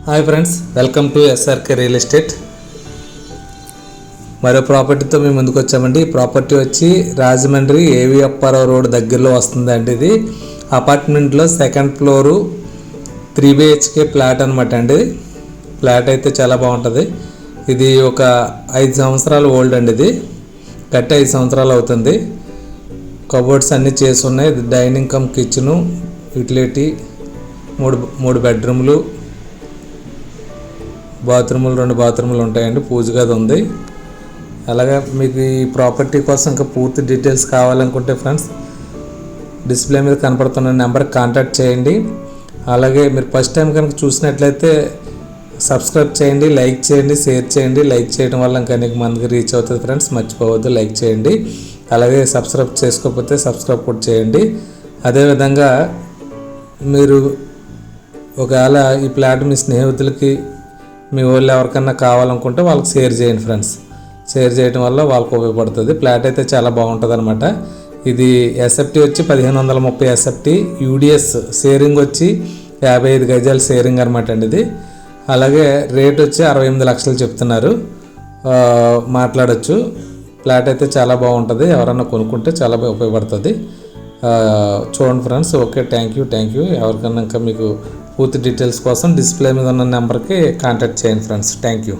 Hi friends, welcome to SRK real estate. మరో ప్రాపర్టీతో మేము ముందుకు వచ్చామండి. ఈ ప్రాపర్టీ వచ్చి రాజమండ్రి ఏవి అప్పారావు రోడ్ దగ్గరలో వస్తుందండి. ఇది అపార్ట్మెంట్లో సెకండ్ ఫ్లోరు 3 BHK ఫ్లాట్ అనమాట అండి. ఫ్లాట్ అయితే చాలా బాగుంటుంది. ఇది ఒక 5 సంవత్సరాలు ఓల్డ్ అండి. ఇది కట్టి 5 సంవత్సరాలు అవుతుంది. కబోర్డ్స్ అన్నీ చేసి ఉన్నాయి. ఇది డైనింగ్ కమ్ కిచెను, యూటిలిటీ, మూడు బెడ్రూమ్లు, బాత్రూములు 2 బాత్రూములు ఉంటాయండి. పూజ గది ఉంది. అలాగే మీకు ఈ ప్రాపర్టీ కోసం ఇంకా పూర్తి డీటెయిల్స్ కావాలనుకుంటే ఫ్రెండ్స్, డిస్ప్లే మీద కనపడుతున్న నెంబర్కి కాంటాక్ట్ చేయండి. అలాగే మీరు ఫస్ట్ టైం కనుక చూసినట్లయితే సబ్స్క్రైబ్ చేయండి, లైక్ చేయండి, షేర్ చేయండి. లైక్ చేయడం వల్ల ఇంకా అనేక మందికి రీచ్ అవుతుంది ఫ్రెండ్స్. మర్చిపోవద్దు, లైక్ చేయండి. అలాగే సబ్స్క్రైబ్ చేసుకోకపోతే సబ్స్క్రైబ్ కూడా చేయండి. అదేవిధంగా మీరు ఒకవేళ ఈ ప్లాట్ మీ స్నేహితులకి, మీ వాళ్ళు ఎవరికన్నా కావాలనుకుంటే వాళ్ళకి షేర్ చేయండి ఫ్రెండ్స్. షేర్ చేయడం వల్ల వాళ్ళకు ఉపయోగపడుతుంది. ఫ్లాట్ అయితే చాలా బాగుంటుంది అనమాట. ఇది ఎస్ఎఫ్టీ వచ్చి 1530 ఎస్ఎఫ్టీ, యూడిఎస్ షేరింగ్ వచ్చి 55 గజాల షేరింగ్ అనమాట అండి ఇది. అలాగే రేట్ వచ్చి 68 లక్షలు చెప్తున్నారు. మాట్లాడచ్చు. ఫ్లాట్ అయితే చాలా బాగుంటుంది. ఎవరన్నా కొనుక్కుంటే చాలా ఉపయోగపడుతుంది. చూడండి ఫ్రెండ్స్. Okay, thank you. ఎవరికన్నా ఇంకా మీకు పూర్తి డీటెయిల్స్ కోసం డిస్ప్లే మీద ఉన్న నెంబర్కి కాంటాక్ట్ చేయండి ఫ్రెండ్స్. Thank you.